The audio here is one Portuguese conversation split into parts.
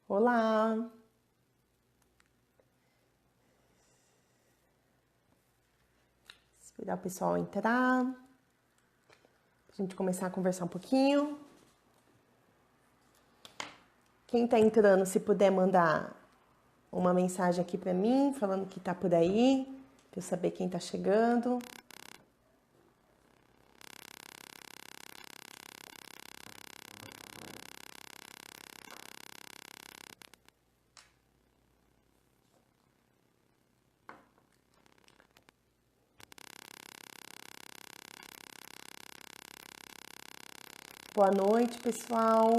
Olá! Esperar o pessoal entrar, pra gente começar a conversar um pouquinho. Quem tá entrando, se puder mandar uma mensagem aqui pra mim, falando que tá por aí, pra eu saber quem tá chegando. Boa noite, pessoal.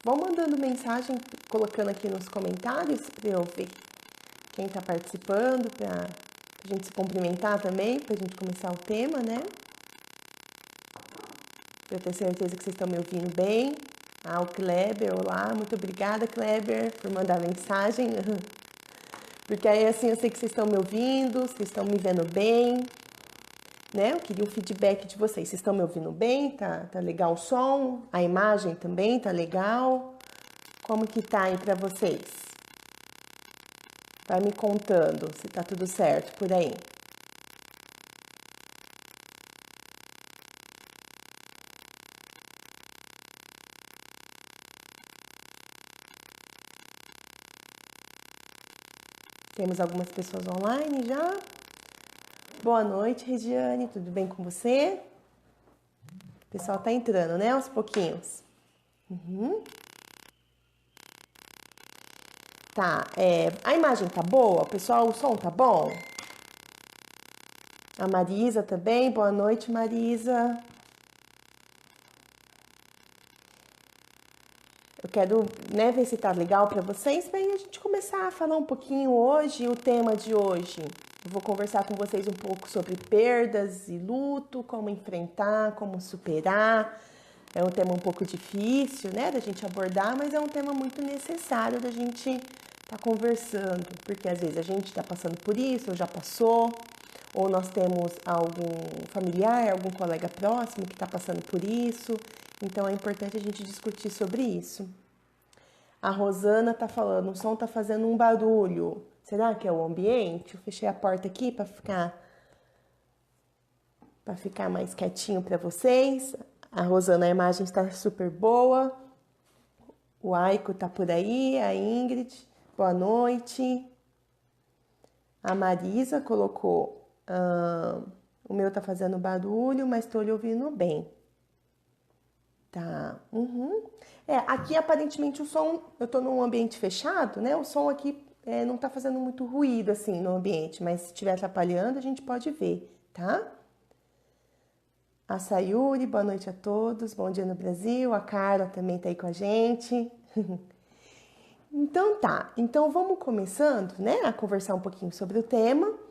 Vão mandando mensagem, colocando aqui nos comentários para eu ver quem está participando, para a gente se cumprimentar também, para a gente começar o tema, né? Para eu ter certeza que vocês estão me ouvindo bem. Ah, o Kleber, olá, muito obrigada, Kleber, por mandar mensagem. Porque aí assim eu sei que vocês estão me ouvindo, vocês estão me vendo bem, né? Eu queria um feedback de vocês. Vocês estão me ouvindo bem? Tá legal o som? A imagem também tá legal? Como que tá aí pra vocês? Vai me contando se tá tudo certo por aí. Temos algumas pessoas online já. Boa noite, Regiane, tudo bem com você? O pessoal tá entrando, né, aos pouquinhos. Tá, a imagem tá boa? Pessoal, o som tá bom? A Marisa também, boa noite, Marisa. Eu quero, né, ver se tá legal para vocês, para a gente começar a falar um pouquinho hoje, o tema de hoje. Eu vou conversar com vocês um pouco sobre perdas e luto, como enfrentar, como superar. É um tema um pouco difícil, né, da gente abordar, mas é um tema muito necessário da gente estar conversando, porque às vezes a gente está passando por isso, ou já passou, ou nós temos algum familiar, algum colega próximo que está passando por isso. Então é importante a gente discutir sobre isso. A Rosana tá falando, o som tá fazendo um barulho. Será que é o ambiente? Eu fechei a porta aqui para ficar mais quietinho para vocês. A Rosana, a imagem está super boa. O Aiko tá por aí, a Ingrid, boa noite. A Marisa colocou, o meu tá fazendo barulho, mas tô lhe ouvindo bem. Tá. Aqui aparentemente o som, eu tô num ambiente fechado, né? O som aqui não tá fazendo muito ruído assim no ambiente, mas se estiver atrapalhando, a gente pode ver, tá? A Sayuri, boa noite a todos, bom dia no Brasil. A Carla também tá aí com a gente. Então tá, então vamos começando, né, a conversar um pouquinho sobre o tema.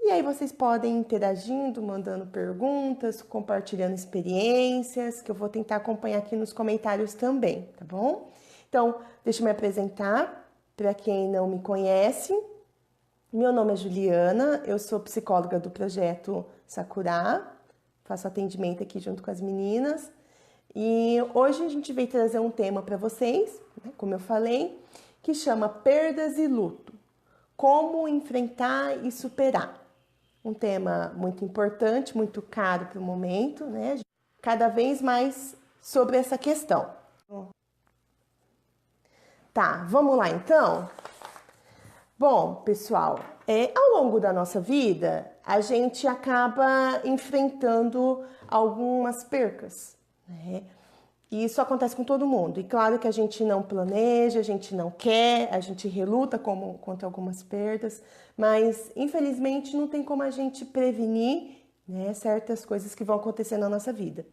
E aí vocês podem ir interagindo, mandando perguntas, compartilhando experiências, que eu vou tentar acompanhar aqui nos comentários também, tá bom? Então, deixa eu me apresentar para quem não me conhece. Meu nome é Juliana, eu sou psicóloga do projeto Sakura, faço atendimento aqui junto com as meninas. E hoje a gente veio trazer um tema para vocês, né, como eu falei, que chama Perdas e Luto. Como enfrentar e superar. Um tema muito importante, muito caro para o momento, né? Cada vez mais sobre essa questão. Tá, vamos lá então? Bom, pessoal, ao longo da nossa vida, a gente acaba enfrentando algumas percas, né? E isso acontece com todo mundo. E claro que a gente não planeja, a gente não quer, a gente reluta contra algumas perdas, mas infelizmente não tem como a gente prevenir, né, certas coisas que vão acontecer na nossa vida.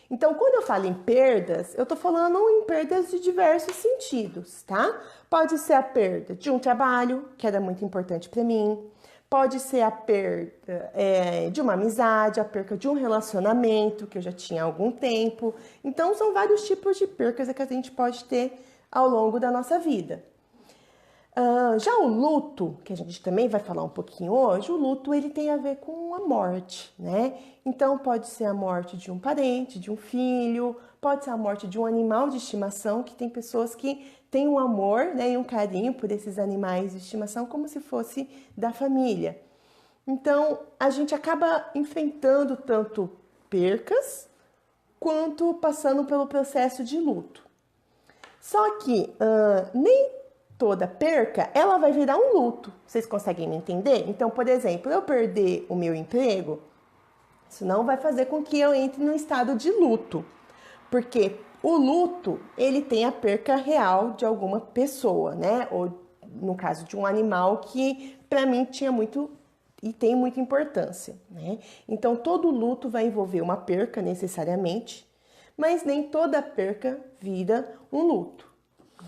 Então, quando eu falo em perdas, eu tô falando em perdas de diversos sentidos, tá? Pode ser a perda de um trabalho, que era muito importante para mim. Pode ser a perda de uma amizade, a perca de um relacionamento que eu já tinha há algum tempo. Então, são vários tipos de percas que a gente pode ter ao longo da nossa vida. Já o luto, que a gente também vai falar um pouquinho hoje, o luto ele tem a ver com a morte, né? Então pode ser a morte de um parente, de um filho, pode ser a morte de um animal de estimação, que tem pessoas que têm um amor, né, e um carinho por esses animais de estimação como se fosse da família. Então a gente acaba enfrentando tanto percas quanto passando pelo processo de luto. Só que nem toda perca, ela vai virar um luto. Vocês conseguem me entender? Então, por exemplo, eu perder o meu emprego, isso não vai fazer com que eu entre num estado de luto. Porque o luto, ele tem a perca real de alguma pessoa, né? Ou no caso de um animal que para mim tinha muito e tem muita importância, né? Então, todo luto vai envolver uma perca necessariamente, mas nem toda perca vira um luto,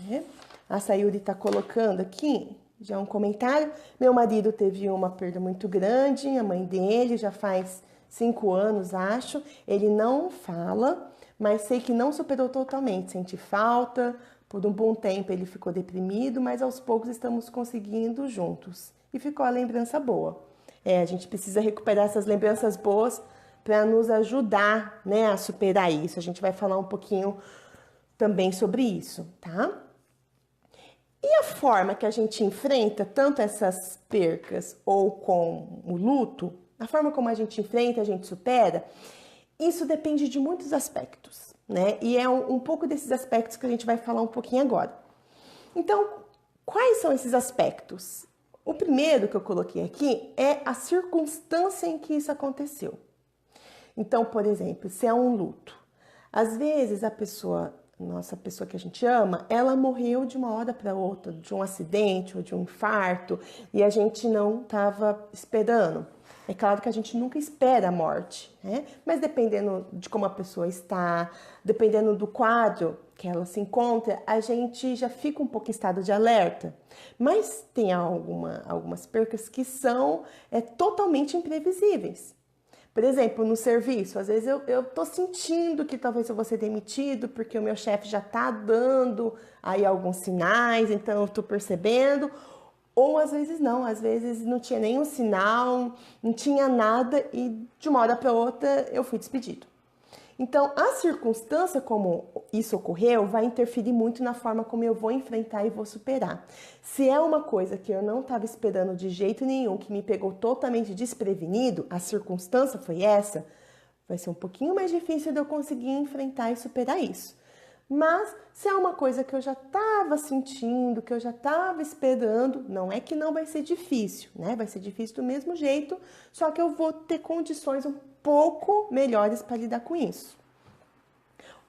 né? A Sayuri está colocando aqui já um comentário. Meu marido teve uma perda muito grande, a mãe dele já faz 5 anos, acho. Ele não fala, mas sei que não superou totalmente. Sente falta, por um bom tempo ele ficou deprimido, mas aos poucos estamos conseguindo juntos. E ficou a lembrança boa. A gente precisa recuperar essas lembranças boas para nos ajudar, né, a superar isso. A gente vai falar um pouquinho também sobre isso, tá? E a forma que a gente enfrenta tanto essas percas ou com o luto, a forma como a gente enfrenta, a gente supera, isso depende de muitos aspectos, né? E é um pouco desses aspectos que a gente vai falar um pouquinho agora. Então, quais são esses aspectos? O primeiro que eu coloquei aqui é a circunstância em que isso aconteceu. Então, por exemplo, se é um luto, às vezes a pessoa que a gente ama, ela morreu de uma hora para outra, de um acidente ou de um infarto, e a gente não estava esperando. É claro que a gente nunca espera a morte, né? Mas dependendo de como a pessoa está, dependendo do quadro que ela se encontra, a gente já fica um pouco em estado de alerta. Mas tem algumas percas que são totalmente imprevisíveis. Por exemplo, no serviço, às vezes eu tô sentindo que talvez eu vou ser demitido porque o meu chefe já tá dando aí alguns sinais, então eu tô percebendo. Ou às vezes não tinha nenhum sinal, não tinha nada e de uma hora para outra eu fui despedido. Então, a circunstância como isso ocorreu vai interferir muito na forma como eu vou enfrentar e vou superar. Se é uma coisa que eu não estava esperando de jeito nenhum, que me pegou totalmente desprevenido, a circunstância foi essa, vai ser um pouquinho mais difícil de eu conseguir enfrentar e superar isso. Mas se é uma coisa que eu já estava sentindo, que eu já estava esperando, não é que não vai ser difícil, né? Vai ser difícil do mesmo jeito, só que eu vou ter condições um pouco melhores para lidar com isso.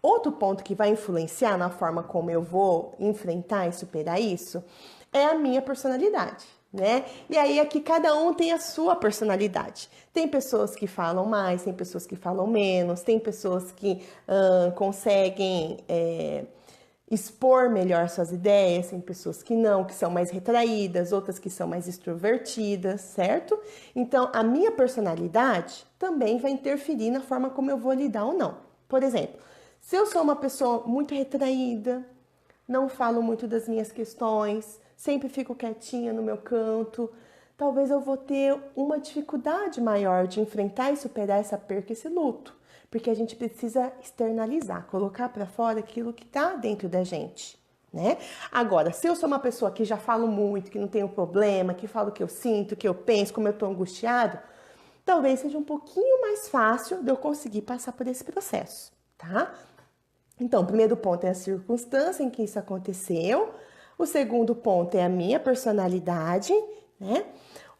Outro ponto que vai influenciar na forma como eu vou enfrentar e superar isso é a minha personalidade, né? E aí aqui cada um tem a sua personalidade. Tem pessoas que falam mais, tem pessoas que falam menos, tem pessoas que conseguem expor melhor suas ideias, tem pessoas que não, que são mais retraídas, outras que são mais extrovertidas, certo? Então, a minha personalidade também vai interferir na forma como eu vou lidar ou não. Por exemplo, se eu sou uma pessoa muito retraída, não falo muito das minhas questões, sempre fico quietinha no meu canto, talvez eu vou ter uma dificuldade maior de enfrentar e superar essa perca, esse luto. Porque a gente precisa externalizar, colocar para fora aquilo que está dentro da gente, né? Agora, se eu sou uma pessoa que já falo muito, que não tenho problema, que falo o que eu sinto, o que eu penso, como eu estou angustiado, talvez seja um pouquinho mais fácil de eu conseguir passar por esse processo, tá? Então, o primeiro ponto é a circunstância em que isso aconteceu. O segundo ponto é a minha personalidade, né?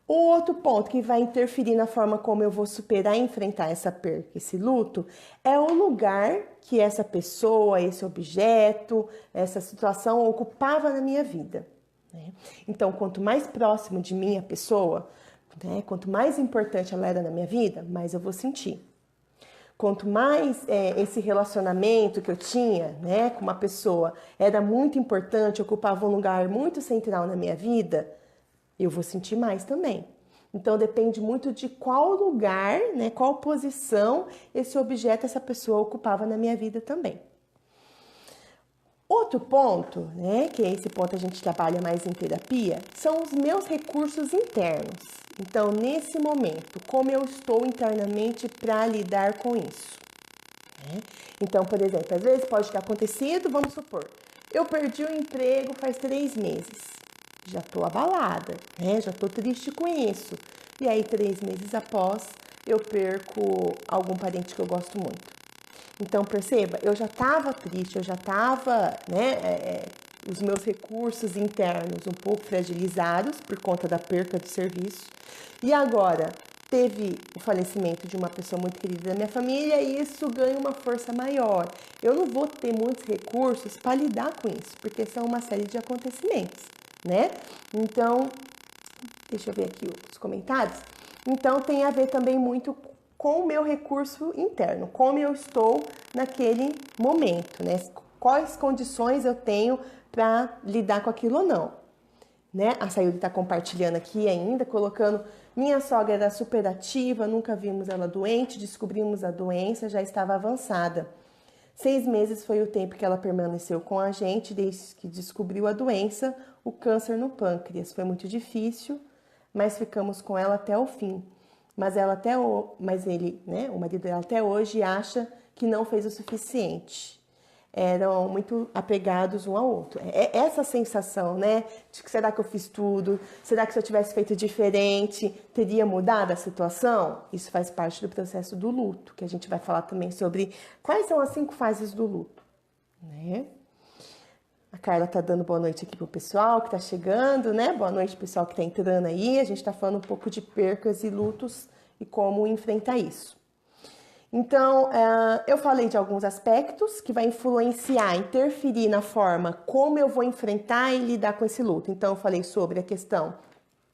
O outro ponto que vai interferir na forma como eu vou superar e enfrentar essa perca, esse luto, é o lugar que essa pessoa, esse objeto, essa situação ocupava na minha vida, né? Então, quanto mais próximo de mim a pessoa, né, quanto mais importante ela era na minha vida, mais eu vou sentir. Quanto mais esse relacionamento que eu tinha, né, com uma pessoa era muito importante, ocupava um lugar muito central na minha vida, eu vou sentir mais também. Então, depende muito de qual lugar, né, qual posição esse objeto, essa pessoa ocupava na minha vida também. Outro ponto, né, que é esse ponto a gente trabalha mais em terapia, são os meus recursos internos. Então, nesse momento, como eu estou internamente para lidar com isso? Né? Então, por exemplo, às vezes pode ter acontecido, vamos supor, eu perdi o emprego faz 3 meses. Já estou abalada, né? Já estou triste com isso. E aí, 3 meses após, eu perco algum parente que eu gosto muito. Então, perceba, eu já estava triste, eu já estava, né, os meus recursos internos um pouco fragilizados por conta da perca do serviço. E agora, teve o falecimento de uma pessoa muito querida da minha família e isso ganha uma força maior. Eu não vou ter muitos recursos para lidar com isso, porque são uma série de acontecimentos, né? Então, deixa eu ver aqui os comentários. Então, tem a ver também muito com o meu recurso interno, como eu estou naquele momento, né? Quais condições eu tenho para lidar com aquilo ou não, né? A Sayuri está compartilhando aqui ainda, colocando: minha sogra era super ativa, nunca vimos ela doente, descobrimos a doença, já estava avançada. 6 meses foi o tempo que ela permaneceu com a gente, desde que descobriu a doença, o câncer no pâncreas. Foi muito difícil, mas ficamos com ela até o fim. Mas ele, né, o marido dela até hoje acha que não fez o suficiente. Eram muito apegados um ao outro. É essa sensação, né, de que será que eu fiz tudo? Será que se eu tivesse feito diferente, teria mudado a situação? Isso faz parte do processo do luto, que a gente vai falar também sobre quais são as 5 fases do luto, né? A Carla tá dando boa noite aqui pro pessoal que tá chegando, né? Boa noite, pessoal que tá entrando aí. A gente tá falando um pouco de percas e lutos e como enfrentar isso. Então, eu falei de alguns aspectos que vai influenciar, interferir na forma como eu vou enfrentar e lidar com esse luto. Então, eu falei sobre a questão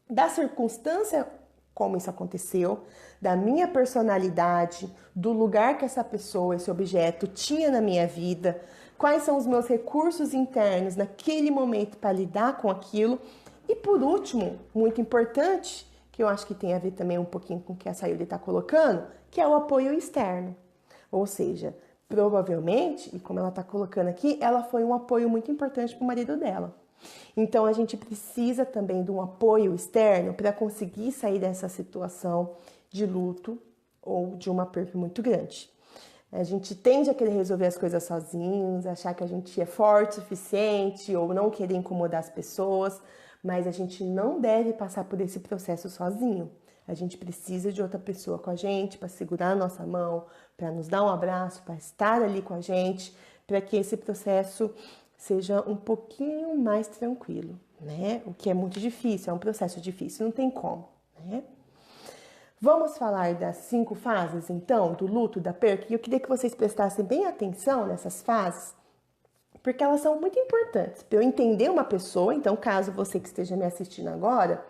da circunstância, como isso aconteceu, da minha personalidade, do lugar que essa pessoa, esse objeto tinha na minha vida, quais são os meus recursos internos naquele momento para lidar com aquilo. E por último, muito importante, que eu acho que tem a ver também um pouquinho com o que a Sayuri está colocando, que é o apoio externo. Ou seja, provavelmente, e como ela está colocando aqui, ela foi um apoio muito importante para o marido dela. Então, a gente precisa também de um apoio externo para conseguir sair dessa situação de luto ou de uma perda muito grande. A gente tende a querer resolver as coisas sozinhos, achar que a gente é forte o suficiente ou não querer incomodar as pessoas, mas a gente não deve passar por esse processo sozinho. A gente precisa de outra pessoa com a gente para segurar a nossa mão, para nos dar um abraço, para estar ali com a gente, para que esse processo seja um pouquinho mais tranquilo, né? O que é muito difícil, é um processo difícil, não tem como, né? Vamos falar das 5 fases, então, do luto, da perca. E eu queria que vocês prestassem bem atenção nessas fases, porque elas são muito importantes para eu entender uma pessoa. Então, caso você que esteja me assistindo agora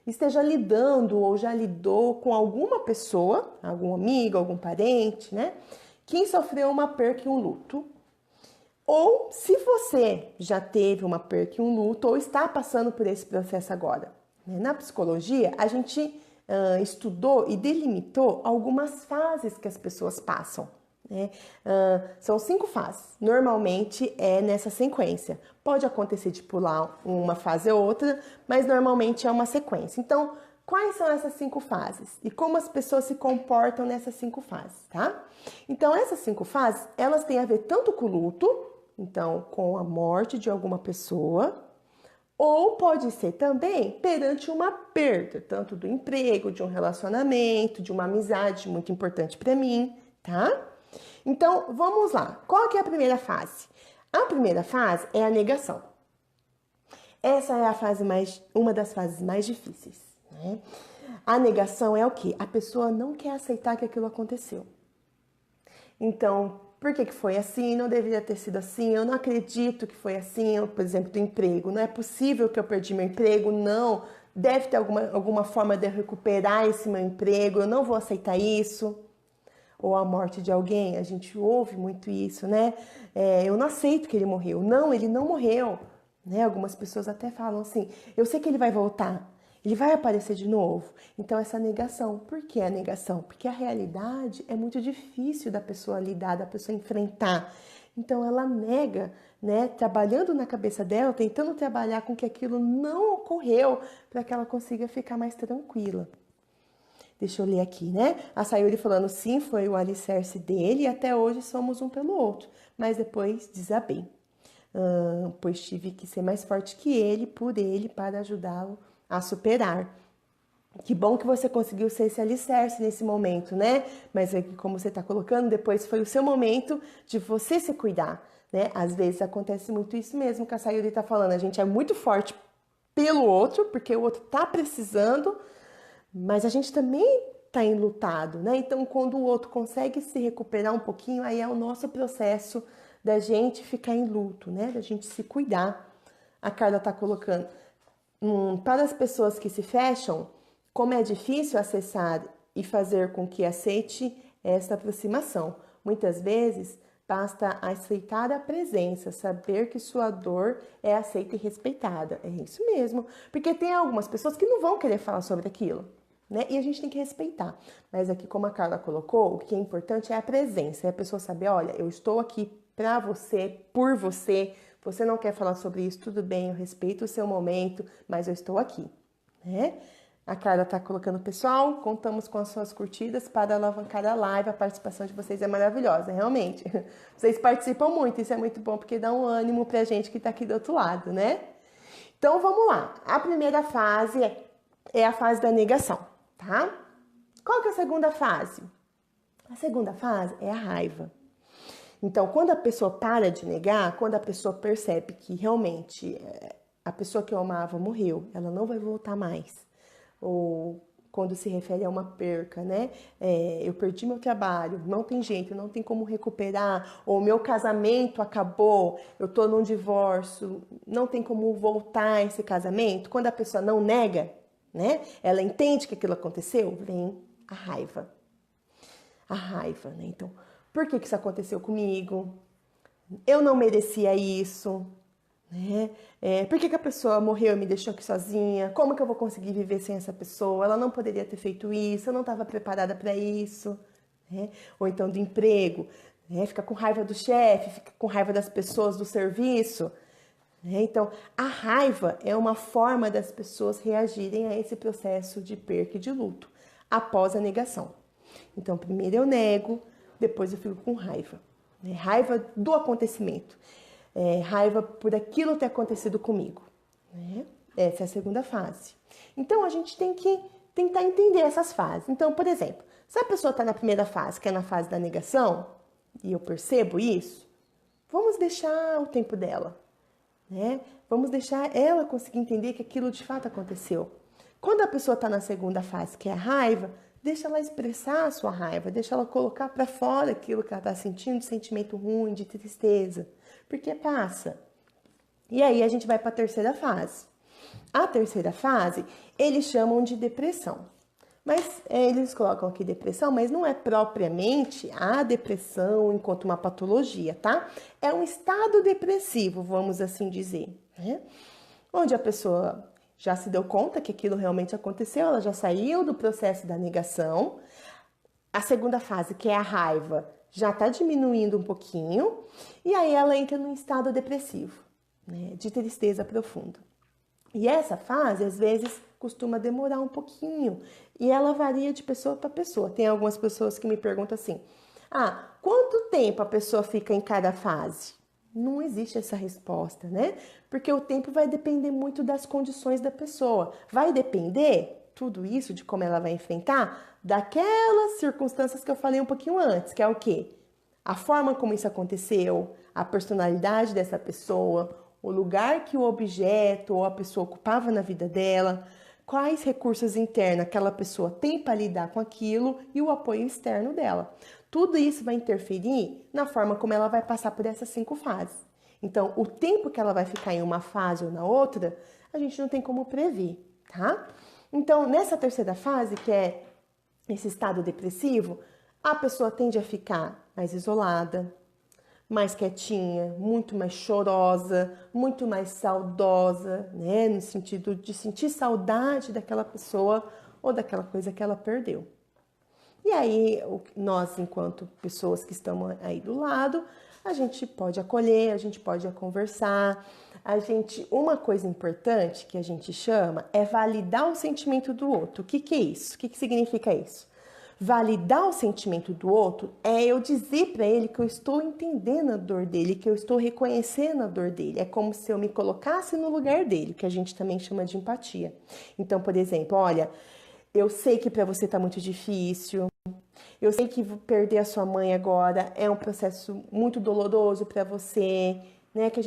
esteja lidando ou já lidou com alguma pessoa, algum amigo, algum parente, né, que sofreu uma perca e um luto, ou se você já teve uma perca e um luto ou está passando por esse processo agora. Na psicologia, a gente estudou e delimitou algumas fases que as pessoas passam. Né? São 5 fases. Normalmente é nessa sequência. Pode acontecer de pular uma fase ou outra, mas normalmente é uma sequência. Então, quais são essas 5 fases? E como as pessoas se comportam nessas 5 fases, tá? Então, essas 5 fases, elas têm a ver tanto com o luto, então com a morte de alguma pessoa, ou pode ser também perante uma perda, tanto do emprego, de um relacionamento, de uma amizade muito importante para mim, tá? Então, vamos lá. Qual que é a primeira fase? A primeira fase é a negação. Essa é uma das fases mais difíceis, né? A negação é o quê? A pessoa não quer aceitar que aquilo aconteceu. Então, por que foi assim? Não deveria ter sido assim. Eu não acredito que foi assim. Por exemplo, do emprego. Não é possível que eu perdi meu emprego. Não. Deve ter alguma forma de eu recuperar esse meu emprego. Eu não vou aceitar isso. Ou a morte de alguém. A gente ouve muito isso, né? Eu não aceito que ele morreu. Não, ele não morreu. Né? Algumas pessoas até falam assim: eu sei que ele vai voltar. Ele vai aparecer de novo. Então, essa negação. Por que a negação? Porque a realidade é muito difícil da pessoa lidar, da pessoa enfrentar. Então, ela nega, né? Trabalhando na cabeça dela, tentando trabalhar com que aquilo não ocorreu, para que ela consiga ficar mais tranquila. Deixa eu ler aqui, né? A Sayuri falando, sim, foi o alicerce dele e até hoje somos um pelo outro. Mas depois desabei. Pois tive que ser mais forte que ele, por ele, para ajudá-lo a superar. Que bom que você conseguiu ser esse alicerce nesse momento, né? Mas é que, como você está colocando, depois foi o seu momento de você se cuidar, né? Às vezes acontece muito isso mesmo que a Sayuri está falando. A gente é muito forte pelo outro, porque o outro está precisando, mas a gente também está enlutado, né? Então, quando o outro consegue se recuperar um pouquinho, aí é o nosso processo da gente ficar em luto, né? Da gente se cuidar. A Carla está colocando. Para as pessoas que se fecham, como é difícil acessar e fazer com que aceite esta aproximação. Muitas vezes, basta aceitar a presença, saber que sua dor é aceita e respeitada. É isso mesmo, porque tem algumas pessoas que não vão querer falar sobre aquilo, né? E a gente tem que respeitar. Mas aqui, como a Carla colocou, o que é importante é a presença, é a pessoa saber, olha, eu estou aqui para você, por você. Você não quer falar sobre isso, tudo bem, eu respeito o seu momento, mas eu estou aqui, né? A Carla está colocando, pessoal, contamos com as suas curtidas para alavancar a live, a participação de vocês é maravilhosa, realmente. Vocês participam muito, isso é muito bom, porque dá um ânimo pra gente que está aqui do outro lado, né? Então, vamos lá. A primeira fase é a fase da negação, tá? Qual que é a segunda fase? A segunda fase é a raiva. Então, quando a pessoa para de negar, quando a pessoa percebe que realmente a pessoa que eu amava morreu, ela não vai voltar mais. Ou quando se refere a uma perca, né? Eu perdi meu trabalho, não tem jeito, não tem como recuperar, ou meu casamento acabou, eu tô num divórcio, não tem como voltar esse casamento. Quando a pessoa não nega, né? Ela entende que aquilo aconteceu, vem a raiva. A raiva, né? Então, por que isso aconteceu comigo? Eu não merecia isso, né? Por que a pessoa morreu e me deixou aqui sozinha? Como que eu vou conseguir viver sem essa pessoa? Ela não poderia ter feito isso, eu não estava preparada para isso, né? Ou então do emprego, né? Fica com raiva do chefe, fica com raiva das pessoas do serviço, né? Então, a raiva é uma forma das pessoas reagirem a esse processo de perca e de luto após a negação. Então, primeiro eu nego, depois eu fico com raiva. Né? Raiva do acontecimento. Raiva por aquilo ter acontecido comigo. Né? Essa é a segunda fase. Então, a gente tem que tentar entender essas fases. Então, por exemplo, se a pessoa está na primeira fase, que é na fase da negação, e eu percebo isso, vamos deixar o tempo dela. Né? Vamos deixar ela conseguir entender que aquilo de fato aconteceu. Quando a pessoa está na segunda fase, que é a raiva, deixa ela expressar a sua raiva, deixa ela colocar para fora aquilo que ela está sentindo, de sentimento ruim, de tristeza, porque passa. E aí a gente vai para a terceira fase. A terceira fase, eles chamam de depressão. Mas eles colocam aqui depressão, mas não é propriamente a depressão enquanto uma patologia, tá? É um estado depressivo, vamos assim dizer, né? Onde a pessoa já se deu conta que aquilo realmente aconteceu, ela já saiu do processo da negação. A segunda fase, que é a raiva, já está diminuindo um pouquinho. E aí ela entra num estado depressivo, né, de tristeza profunda. E essa fase, às vezes, costuma demorar um pouquinho. E ela varia de pessoa para pessoa. Tem algumas pessoas que me perguntam assim, quanto tempo a pessoa fica em cada fase? Não existe essa resposta, né? Porque o tempo vai depender muito das condições da pessoa. Vai depender, tudo isso, de como ela vai enfrentar, daquelas circunstâncias que eu falei um pouquinho antes, que é o quê? A forma como isso aconteceu, a personalidade dessa pessoa, o lugar que o objeto ou a pessoa ocupava na vida dela, quais recursos internos aquela pessoa tem para lidar com aquilo e o apoio externo dela. Tudo isso vai interferir na forma como ela vai passar por essas 5 fases. Então, o tempo que ela vai ficar em uma fase ou na outra, a gente não tem como prever, tá? Então, nessa terceira fase, que é esse estado depressivo, a pessoa tende a ficar mais isolada, mais quietinha, muito mais chorosa, muito mais saudosa, né? No sentido de sentir saudade daquela pessoa ou daquela coisa que ela perdeu. E aí, nós, enquanto pessoas que estamos aí do lado, a gente pode acolher, a gente pode conversar. Uma coisa importante que a gente chama é validar o sentimento do outro. O que que é isso? O que que significa isso? Validar o sentimento do outro é eu dizer para ele que eu estou entendendo a dor dele, que eu estou reconhecendo a dor dele. É como se eu me colocasse no lugar dele, que a gente também chama de empatia. Então, por exemplo, olha, eu sei que para você tá muito difícil. Eu sei que perder a sua mãe agora é um processo muito doloroso para você, né? Que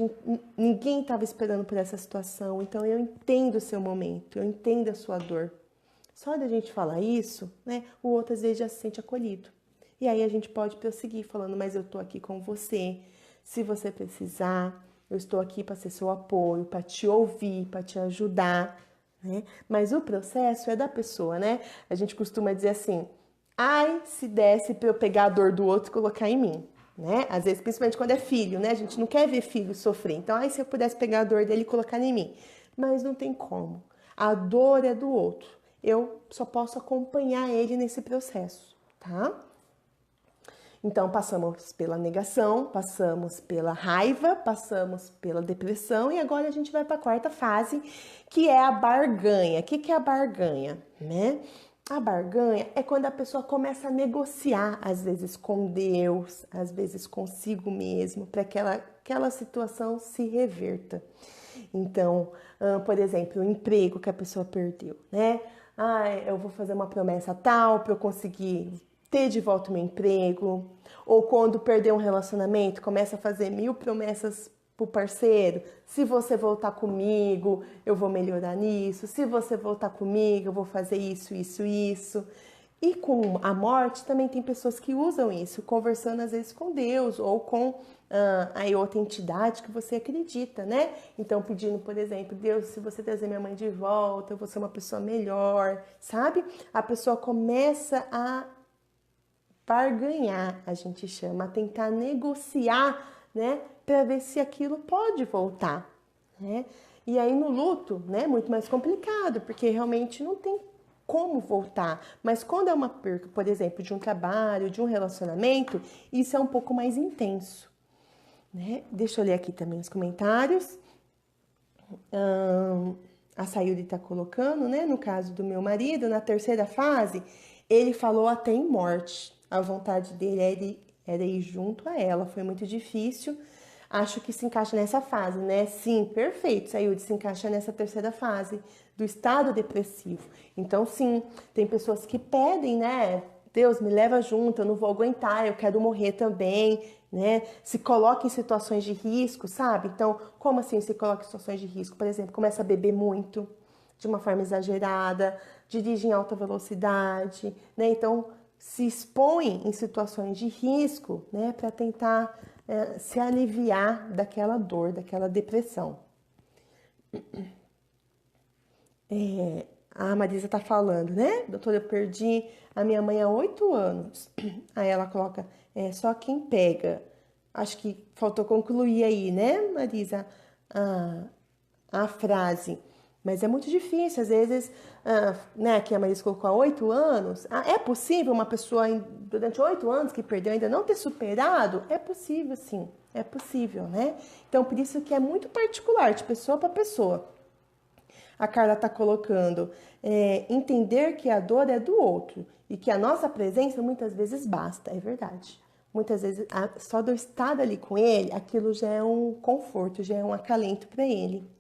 ninguém estava esperando por essa situação. Então eu entendo o seu momento, eu entendo a sua dor. Só da gente falar isso, né? O outro às vezes já se sente acolhido. E aí a gente pode prosseguir falando, mas eu tô aqui com você. Se você precisar, eu estou aqui para ser seu apoio, para te ouvir, para te ajudar, né? Mas o processo é da pessoa, né? A gente costuma dizer assim: ai, se desse para eu pegar a dor do outro e colocar em mim, né? Às vezes, principalmente quando é filho, né? A gente não quer ver filho sofrer. Então, ai, se eu pudesse pegar a dor dele e colocar em mim. Mas não tem como. A dor é do outro. Eu só posso acompanhar ele nesse processo, tá? Então, passamos pela negação, passamos pela raiva, passamos pela depressão e agora a gente vai para a quarta fase, que é a barganha. O que é a barganha, né? A barganha é quando a pessoa começa a negociar, às vezes com Deus, às vezes consigo mesmo, para que aquela situação se reverta. Então, por exemplo, o emprego que a pessoa perdeu, né? Ah, eu vou fazer uma promessa tal para eu conseguir ter de volta o meu emprego. Ou quando perder um relacionamento, começa a fazer 1000 promessas pro parceiro. Se você voltar comigo, eu vou melhorar nisso. Se você voltar comigo, eu vou fazer isso, isso, isso. E com a morte também tem pessoas que usam isso, conversando às vezes com Deus ou com aí outra entidade que você acredita, né? Então pedindo, por exemplo, Deus, se você trazer minha mãe de volta, eu vou ser uma pessoa melhor, sabe? A pessoa começa a barganhar, a gente chama, a tentar negociar, né? Para ver se aquilo pode voltar, né? E aí no luto, né? Muito mais complicado, porque realmente não tem como voltar. Mas quando é uma perca, por exemplo, de um trabalho, de um relacionamento, isso é um pouco mais intenso, né? Deixa eu ler aqui também os comentários. A Sayuri está colocando, né? No caso do meu marido, na terceira fase, ele falou até em morte. A vontade dele era ir junto a ela. Foi muito difícil. Acho que se encaixa nessa fase, né? Sim, perfeito, Sayuri, se encaixa nessa terceira fase do estado depressivo. Então, sim, tem pessoas que pedem, né? Deus, me leva junto, eu não vou aguentar, eu quero morrer também, né? Se coloca em situações de risco, sabe? Então, como assim se coloca em situações de risco? Por exemplo, começa a beber muito, de uma forma exagerada, dirige em alta velocidade, né? Então, se expõe em situações de risco, né? Para tentar se aliviar daquela dor, daquela depressão. A Marisa tá falando, né? Doutora, eu perdi a minha mãe há 8 anos. Aí ela coloca, só quem pega. Acho que faltou concluir aí, né, Marisa, a frase. Mas é muito difícil, às vezes, né, que a Marisa colocou há 8 anos. É possível uma pessoa, durante 8 anos que perdeu, ainda não ter superado? É possível, sim. É possível, né? Então, por isso que é muito particular, de pessoa para pessoa. A Carla está colocando, entender que a dor é do outro e que a nossa presença muitas vezes basta, é verdade. Muitas vezes, só de eu estar ali com ele, aquilo já é um conforto, já é um acalento para ele.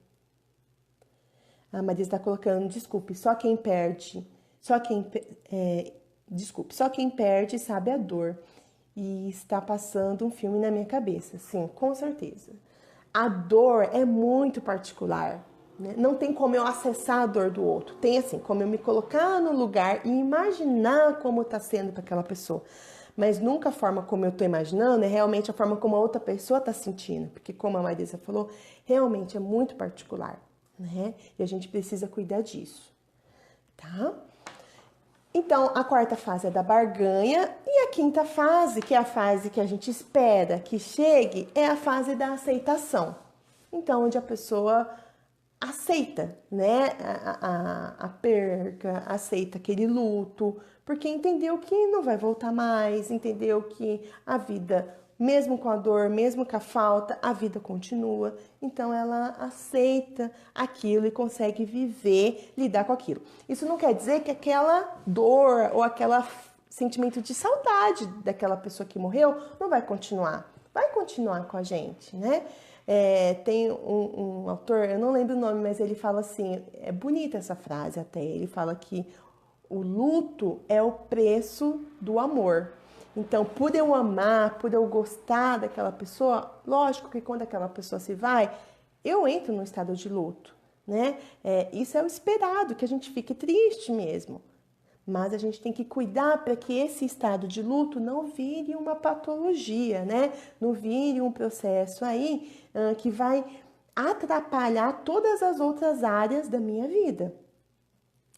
A Maria está colocando, desculpe, só quem perde, desculpe, só quem perde sabe a dor. E está passando um filme na minha cabeça, sim, com certeza. A dor é muito particular, né? Não tem como eu acessar a dor do outro. Tem assim, como eu me colocar no lugar e imaginar como está sendo para aquela pessoa. Mas nunca a forma como eu estou imaginando é realmente a forma como a outra pessoa está sentindo. Porque como a Marisa falou, realmente é muito particular, né? E a gente precisa cuidar disso, tá? Então, a quarta fase é da barganha e a quinta fase, que é a fase que a gente espera que chegue, é a fase da aceitação. Então, onde a pessoa aceita, né, a perca, aceita aquele luto, porque entendeu que não vai voltar mais, entendeu que a vida, mesmo com a dor, mesmo com a falta, a vida continua. Então ela aceita aquilo e consegue viver, lidar com aquilo. Isso não quer dizer que aquela dor ou aquele sentimento de saudade daquela pessoa que morreu não vai continuar. Vai continuar com a gente, né? Tem um autor, eu não lembro o nome, mas ele fala assim, é bonita essa frase até, ele fala que o luto é o preço do amor. Então, por eu amar, por eu gostar daquela pessoa, lógico que quando aquela pessoa se vai, eu entro num estado de luto, né? Isso é o esperado, que a gente fique triste mesmo. Mas a gente tem que cuidar para que esse estado de luto não vire uma patologia, né? Não vire um processo aí que vai atrapalhar todas as outras áreas da minha vida.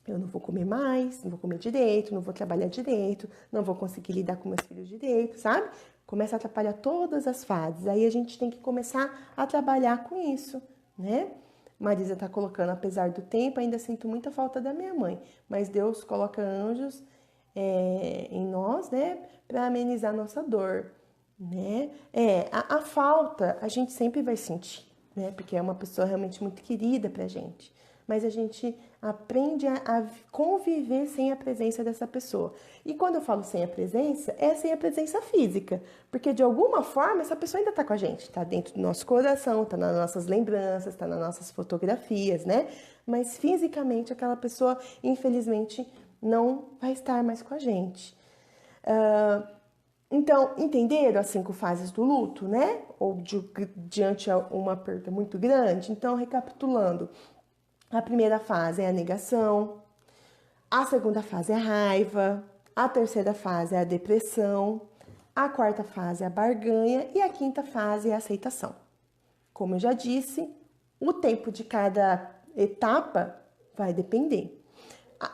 Eu não vou comer mais, não vou comer direito, não vou trabalhar direito, não vou conseguir lidar com meus filhos direito, sabe? Começa a atrapalhar todas as fases. Aí a gente tem que começar a trabalhar com isso, né? Marisa tá colocando, apesar do tempo, ainda sinto muita falta da minha mãe, mas Deus coloca anjos em nós, né, para amenizar nossa dor, né? A falta a gente sempre vai sentir, né, porque é uma pessoa realmente muito querida pra gente, mas a gente aprende a conviver sem a presença dessa pessoa. E quando eu falo sem a presença, é sem a presença física, porque de alguma forma essa pessoa ainda tá com a gente, tá dentro do nosso coração, tá nas nossas lembranças, tá nas nossas fotografias, né? Mas fisicamente aquela pessoa, infelizmente, não vai estar mais com a gente. Então, entenderam as 5 fases do luto, né? Ou diante de uma perda muito grande? Então, recapitulando. A primeira fase é a negação, a segunda fase é a raiva, a terceira fase é a depressão, a quarta fase é a barganha e a quinta fase é a aceitação. Como eu já disse, o tempo de cada etapa vai depender.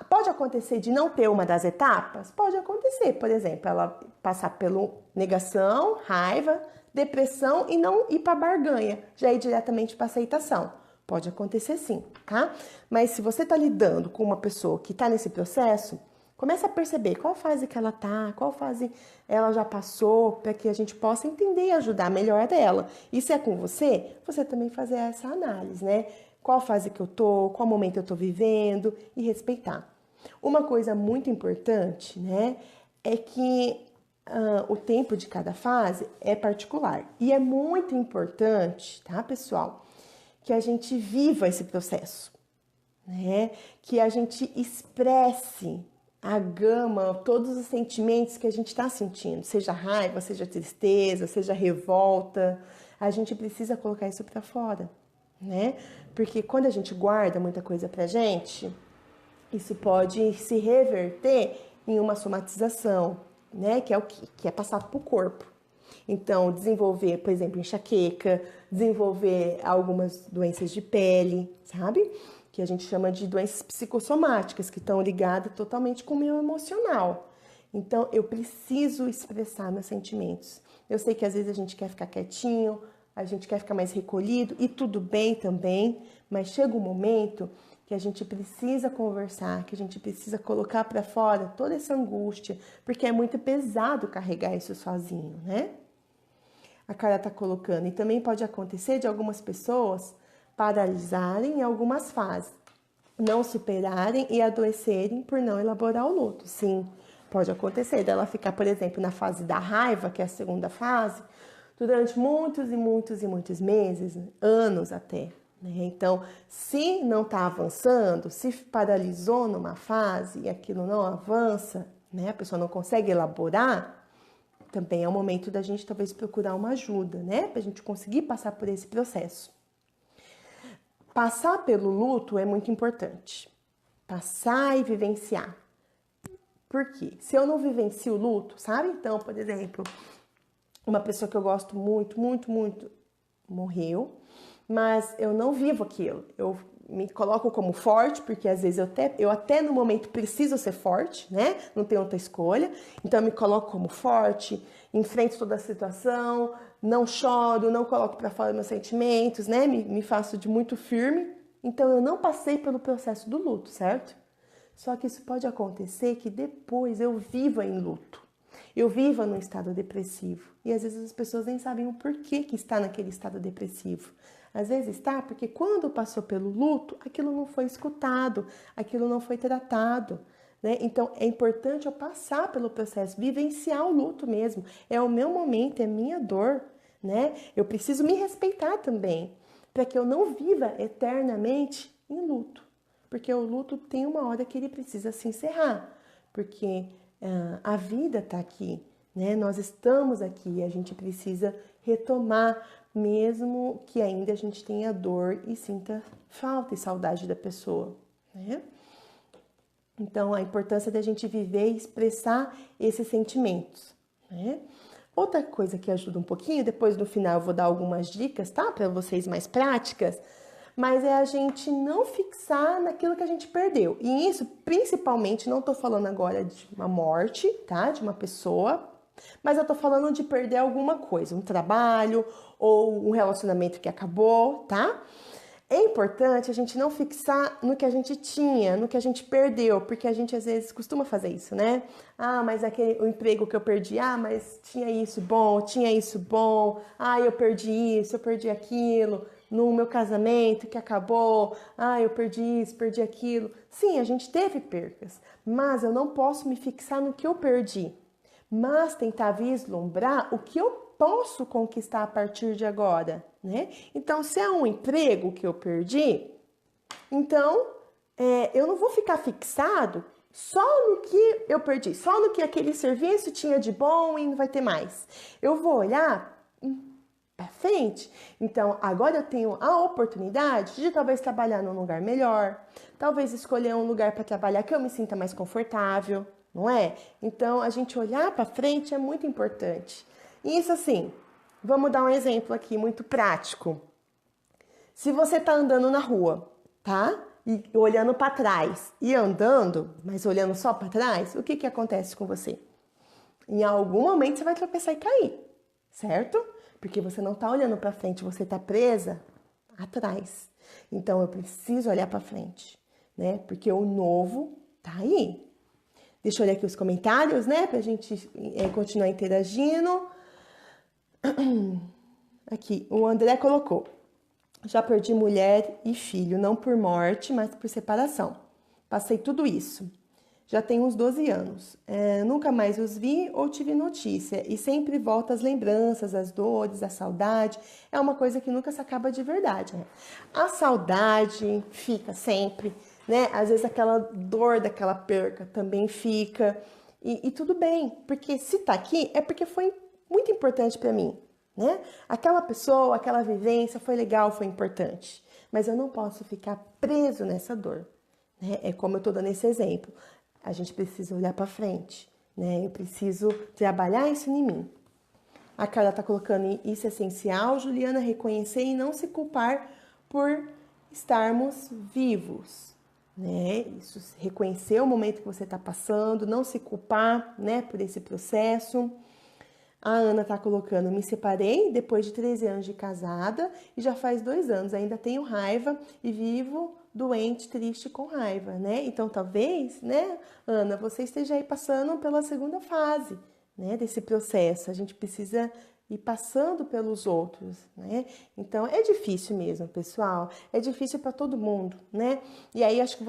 Pode acontecer de não ter uma das etapas? Pode acontecer, por exemplo, ela passar pela negação, raiva, depressão e não ir para a barganha, já ir diretamente para a aceitação. Pode acontecer sim, tá? Mas se você tá lidando com uma pessoa que tá nesse processo, começa a perceber qual fase que ela tá, qual fase ela já passou, para que a gente possa entender e ajudar melhor ela. E se é com você, você também fazer essa análise, né? Qual fase que eu tô, qual momento eu tô vivendo e respeitar. Uma coisa muito importante, né, é que o tempo de cada fase é particular. E é muito importante, tá, pessoal? Que a gente viva esse processo, né? Que a gente expresse a gama, todos os sentimentos que a gente está sentindo, seja raiva, seja tristeza, seja revolta, a gente precisa colocar isso para fora, né? Porque quando a gente guarda muita coisa pra gente, isso pode se reverter em uma somatização, né? Que é o que é passado pro corpo. Então, desenvolver, por exemplo, enxaqueca, desenvolver algumas doenças de pele, sabe? Que a gente chama de doenças psicossomáticas, que estão ligadas totalmente com o meu emocional. Então, eu preciso expressar meus sentimentos. Eu sei que às vezes a gente quer ficar quietinho, a gente quer ficar mais recolhido, e tudo bem também, mas chega um momento que a gente precisa conversar, que a gente precisa colocar para fora toda essa angústia, porque é muito pesado carregar isso sozinho, né? A Carla tá colocando, e também pode acontecer de algumas pessoas paralisarem em algumas fases, não superarem e adoecerem por não elaborar o luto. Sim, pode acontecer dela ficar, por exemplo, na fase da raiva, que é a segunda fase, durante muitos e muitos e muitos meses, anos até. Então, se não está avançando, se paralisou numa fase e aquilo não avança, né, a pessoa não consegue elaborar, também é o momento da gente talvez procurar uma ajuda, né, para a gente conseguir passar por esse processo. Passar pelo luto é muito importante. Passar e vivenciar. Por quê? Se eu não vivencio o luto, sabe? Então, por exemplo, uma pessoa que eu gosto muito, muito, muito morreu, mas eu não vivo aquilo. Eu me coloco como forte, porque às vezes eu até no momento preciso ser forte, né? Não tenho outra escolha. Então eu me coloco como forte, enfrento toda a situação, não choro, não coloco para fora meus sentimentos, né? Me faço de muito firme. Então eu não passei pelo processo do luto, certo? Só que isso pode acontecer que depois eu viva em luto. Eu viva num estado depressivo. E às vezes as pessoas nem sabem o porquê que está naquele estado depressivo. Às vezes está porque quando passou pelo luto, aquilo não foi escutado, aquilo não foi tratado. Né? Então é importante eu passar pelo processo, vivenciar o luto mesmo. É o meu momento, é a minha dor. Né? Eu preciso me respeitar também, para que eu não viva eternamente em luto. Porque o luto tem uma hora que ele precisa se encerrar. Porque a vida está aqui, né? Nós estamos aqui, a gente precisa retomar, mesmo que ainda a gente tenha dor e sinta falta e saudade da pessoa, né? Então, a importância da gente viver e expressar esses sentimentos, né? Outra coisa que ajuda um pouquinho, depois no final eu vou dar algumas dicas, tá? Para vocês mais práticas, mas é a gente não fixar naquilo que a gente perdeu. E isso, principalmente, não tô falando agora de uma morte, tá? De uma pessoa, mas eu tô falando de perder alguma coisa, um trabalho ou um relacionamento que acabou, tá? É importante a gente não fixar no que a gente tinha, no que a gente perdeu, porque a gente às vezes costuma fazer isso, né? Ah, mas o emprego que eu perdi, mas tinha isso bom, tinha isso bom, eu perdi isso, eu perdi aquilo, no meu casamento que acabou, eu perdi isso, perdi aquilo. Sim, a gente teve percas, mas eu não posso me fixar no que eu perdi, mas tentar vislumbrar o que eu posso conquistar a partir de agora, né? Então, se é um emprego que eu perdi, então eu não vou ficar fixado só no que eu perdi, só no que aquele serviço tinha de bom e não vai ter mais. Eu vou olhar para frente. Então, agora eu tenho a oportunidade de talvez trabalhar num lugar melhor, talvez escolher um lugar para trabalhar que eu me sinta mais confortável, não é? Então, a gente olhar para frente é muito importante. Isso assim, vamos dar um exemplo aqui muito prático. Se você tá andando na rua, tá? E olhando para trás e andando, mas olhando só para trás, o que acontece com você? Em algum momento você vai tropeçar e cair, certo? Porque você não tá olhando para frente, você tá presa atrás. Então eu preciso olhar para frente, né? Porque o novo tá aí. Deixa eu olhar aqui os comentários, né? Pra gente continuar interagindo. Aqui, o André colocou: já perdi mulher e filho, não por morte, mas por separação. Passei tudo isso. Já tenho uns 12 anos. Nunca mais os vi ou tive notícia. E sempre volta as lembranças, as dores, a saudade. É uma coisa que nunca se acaba de verdade, né? A saudade fica sempre, né? Às vezes aquela dor daquela perca também fica. E tudo bem, porque se tá aqui é porque foi muito importante para mim, né? Aquela pessoa, aquela vivência foi legal, foi importante. Mas eu não posso ficar preso nessa dor, né? É como eu tô dando esse exemplo. A gente precisa olhar para frente, né? Eu preciso trabalhar isso em mim. A Carla tá colocando isso é essencial, Juliana, reconhecer e não se culpar por estarmos vivos, né? Isso, reconhecer o momento que você está passando, não se culpar, né, por esse processo. A Ana tá colocando: me separei depois de 13 anos de casada e já faz 2 anos, ainda tenho raiva e vivo doente, triste, com raiva, né? Então, talvez, né, Ana, você esteja aí passando pela segunda fase, né, desse processo. A gente precisa ir passando pelos outros, né? Então, é difícil mesmo, pessoal. É difícil para todo mundo, né? E aí, acho que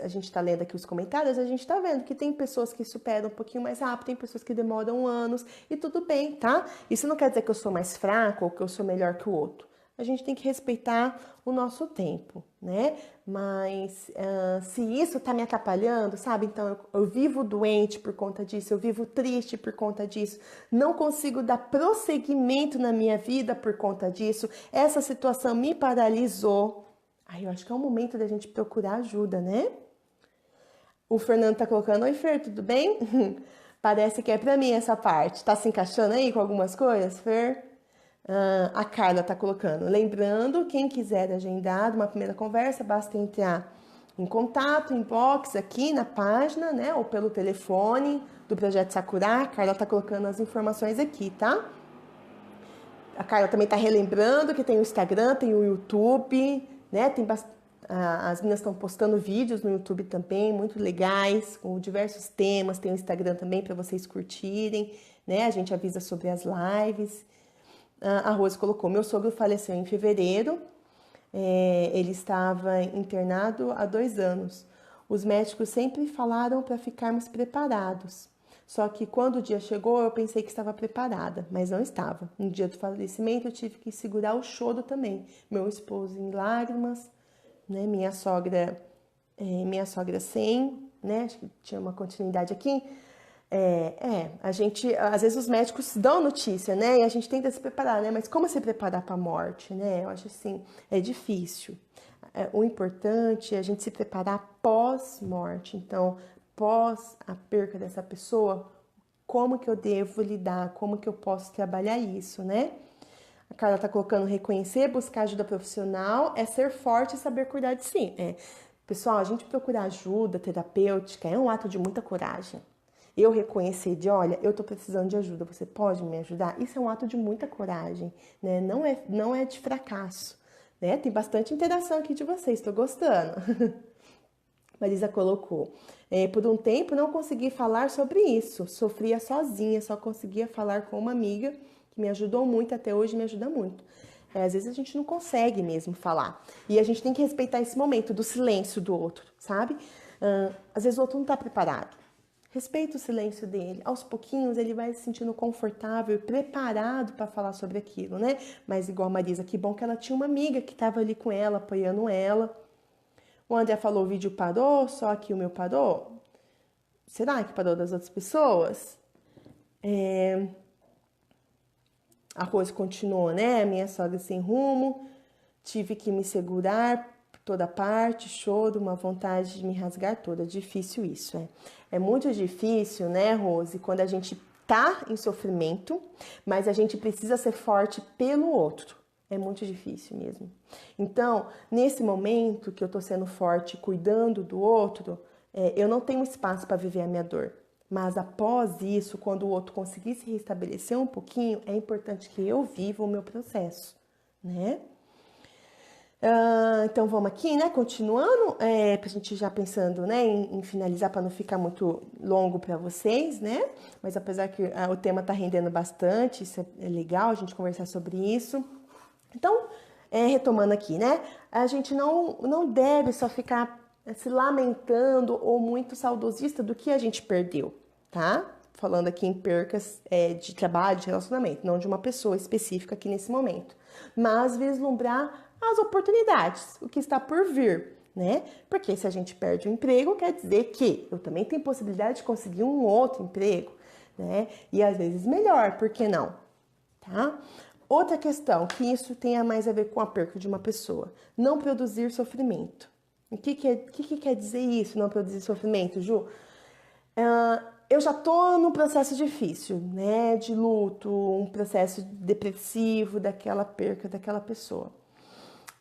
a gente tá lendo aqui os comentários, a gente tá vendo que tem pessoas que superam um pouquinho mais rápido, tem pessoas que demoram anos, e tudo bem, tá? Isso não quer dizer que eu sou mais fraco ou que eu sou melhor que o outro. A gente tem que respeitar o nosso tempo, né? Mas se isso tá me atrapalhando, sabe? Então eu vivo doente por conta disso, eu vivo triste por conta disso, não consigo dar prosseguimento na minha vida por conta disso, essa situação me paralisou. Aí eu acho que é o momento da gente procurar ajuda, né? O Fernando tá colocando: oi, Fer, tudo bem? Parece que é pra mim essa parte. Tá se encaixando aí com algumas coisas, Fer? A Carla tá colocando, lembrando, quem quiser agendar uma primeira conversa, basta entrar em contato, inbox aqui na página, né? Ou pelo telefone do Projeto Sakura. A Carla tá colocando as informações aqui, tá? A Carla também tá relembrando que tem o Instagram, tem o YouTube, né? As meninas estão postando vídeos no YouTube também, muito legais, com diversos temas. Tem o Instagram também para vocês curtirem, né? A gente avisa sobre as lives. A Rose colocou, meu sogro faleceu em fevereiro, ele estava internado há 2 anos. Os médicos sempre falaram para ficarmos preparados. Só que quando o dia chegou, eu pensei que estava preparada, mas não estava. No dia do falecimento, eu tive que segurar o choro também. Meu esposo em lágrimas, né? Minha sogra sem, né? Acho que tinha uma continuidade aqui. A gente, às vezes os médicos dão notícia, né? E a gente tenta se preparar, né? Mas como se preparar para a morte, né? Eu acho assim, é difícil. O importante é a gente se preparar pós-morte. Então, pós a perca dessa pessoa, como que eu devo lidar? Como que eu posso trabalhar isso, né? A Carla tá colocando reconhecer, buscar ajuda profissional, é ser forte e saber cuidar de si. Pessoal, a gente procurar ajuda terapêutica é um ato de muita coragem. Eu reconhecer de, olha, eu tô precisando de ajuda, você pode me ajudar? Isso é um ato de muita coragem, né? Não é de fracasso, né? Tem bastante interação aqui de vocês, tô gostando. Marisa colocou, por um tempo não consegui falar sobre isso, sofria sozinha, só conseguia falar com uma amiga que me ajudou muito, até hoje me ajuda muito. Às vezes a gente não consegue mesmo falar. E a gente tem que respeitar esse momento do silêncio do outro, sabe? Às vezes o outro não tá preparado. Respeita o silêncio dele. Aos pouquinhos ele vai se sentindo confortável e preparado para falar sobre aquilo, né? Mas igual a Marisa, que bom que ela tinha uma amiga que estava ali com ela, apoiando ela. O André falou, o vídeo parou, só que o meu parou. Será que parou das outras pessoas? A Rose continuou, né? Minha sogra sem rumo, tive que me segurar por toda parte, choro, uma vontade de me rasgar toda. Difícil isso, é. É muito difícil, né, Rose, quando a gente tá em sofrimento, mas a gente precisa ser forte pelo outro. É muito difícil mesmo. Então, nesse momento que eu tô sendo forte, cuidando do outro, eu não tenho espaço para viver a minha dor. Mas após isso, quando o outro conseguir se restabelecer um pouquinho, é importante que eu viva o meu processo, né? Então vamos aqui, né? Continuando, pra gente já pensando, né, em finalizar para não ficar muito longo para vocês, né? Mas apesar que o tema tá rendendo bastante, isso é legal a gente conversar sobre isso. Então, retomando aqui, né? A gente não deve só ficar se lamentando ou muito saudosista do que a gente perdeu, tá? Falando aqui em percas de trabalho, de relacionamento, não de uma pessoa específica aqui nesse momento. Mas vislumbrar as oportunidades, o que está por vir, né? Porque se a gente perde o emprego, quer dizer que eu também tenho possibilidade de conseguir um outro emprego, né? E às vezes melhor, por que não? Tá? Outra questão, que isso tenha mais a ver com a perca de uma pessoa, não produzir sofrimento. O que quer dizer isso, não produzir sofrimento, Ju? Eu já tô num processo difícil, né, de luto, um processo depressivo daquela perca daquela pessoa.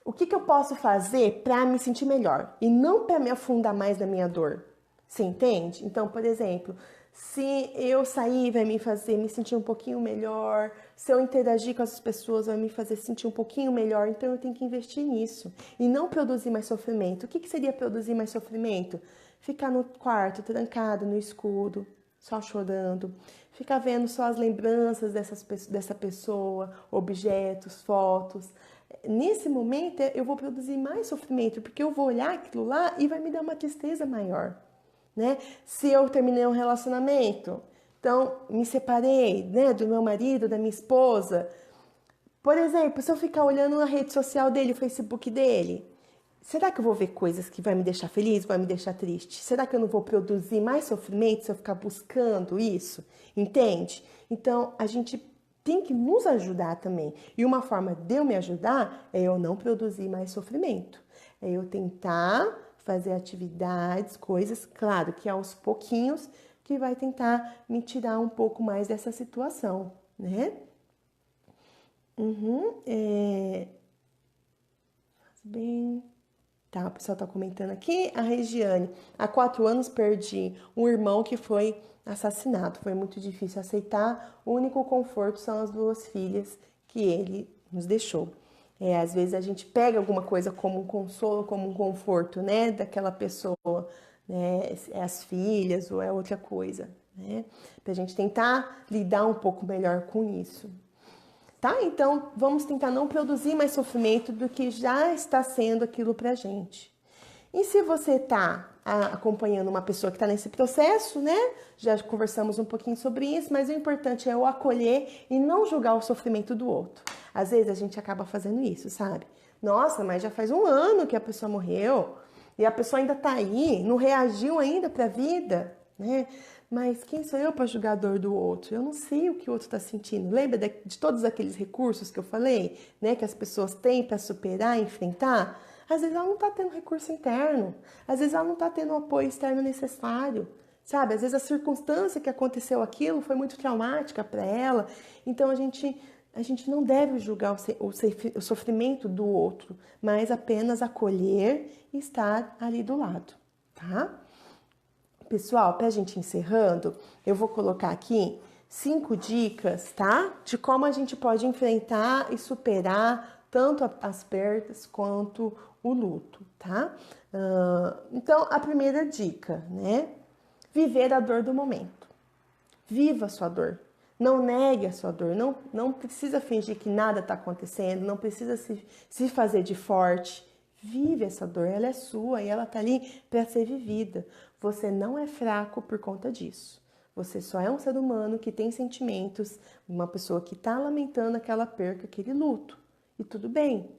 O que eu posso fazer para me sentir melhor e não para me afundar mais na minha dor? Você entende? Então, por exemplo, se eu sair vai me fazer me sentir um pouquinho melhor, se eu interagir com as pessoas vai me fazer sentir um pouquinho melhor, então eu tenho que investir nisso e não produzir mais sofrimento. O que seria produzir mais sofrimento? Ficar no quarto, trancado, no escuro, só chorando, ficar vendo só as lembranças dessa pessoa, objetos, fotos. Nesse momento eu vou produzir mais sofrimento, porque eu vou olhar aquilo lá e vai me dar uma tristeza maior, né? Se eu terminei um relacionamento, então me separei, né, do meu marido, da minha esposa. Por exemplo, se eu ficar olhando na rede social dele, o Facebook dele, será que eu vou ver coisas que vai me deixar feliz, vai me deixar triste? Será que eu não vou produzir mais sofrimento se eu ficar buscando isso? Entende? Então, a gente tem que nos ajudar também. E uma forma de eu me ajudar é eu não produzir mais sofrimento. É eu tentar fazer atividades, coisas, claro que aos pouquinhos, que vai tentar me tirar um pouco mais dessa situação, né? Bem... Tá, o pessoal tá comentando aqui. A Regiane, há 4 anos perdi um irmão que foi assassinado. Foi muito difícil aceitar. O único conforto são as 2 filhas que ele nos deixou. Às vezes a gente pega alguma coisa como um consolo, como um conforto, né, daquela pessoa, né, é as filhas ou é outra coisa, né, pra gente tentar lidar um pouco melhor com isso. Tá? Então, vamos tentar não produzir mais sofrimento do que já está sendo aquilo pra gente. E se você está acompanhando uma pessoa que está nesse processo, né? Já conversamos um pouquinho sobre isso, mas o importante é o acolher e não julgar o sofrimento do outro. Às vezes a gente acaba fazendo isso, sabe? Nossa, mas já faz 1 ano que a pessoa morreu e a pessoa ainda está aí, não reagiu ainda para a vida, né? Mas quem sou eu para julgar a dor do outro? Eu não sei o que o outro está sentindo. Lembra de todos aqueles recursos que eu falei, né? Que as pessoas têm para superar, enfrentar? Às vezes ela não está tendo recurso interno, às vezes ela não está tendo o apoio externo necessário, sabe? Às vezes a circunstância que aconteceu aquilo foi muito traumática para ela, então a gente não deve julgar o sofrimento do outro, mas apenas acolher e estar ali do lado, tá? Pessoal, para a gente encerrando, eu vou colocar aqui 5 dicas, tá? De como a gente pode enfrentar e superar tanto as perdas quanto o luto, tá? Então, a primeira dica, né? Viver a dor do momento. Viva a sua dor. Não negue a sua dor. Não precisa fingir que nada está acontecendo. Não precisa se fazer de forte. Vive essa dor. Ela é sua e ela está ali para ser vivida. Você não é fraco por conta disso. Você só é um ser humano que tem sentimentos, uma pessoa que está lamentando aquela perca, aquele luto. E tudo bem,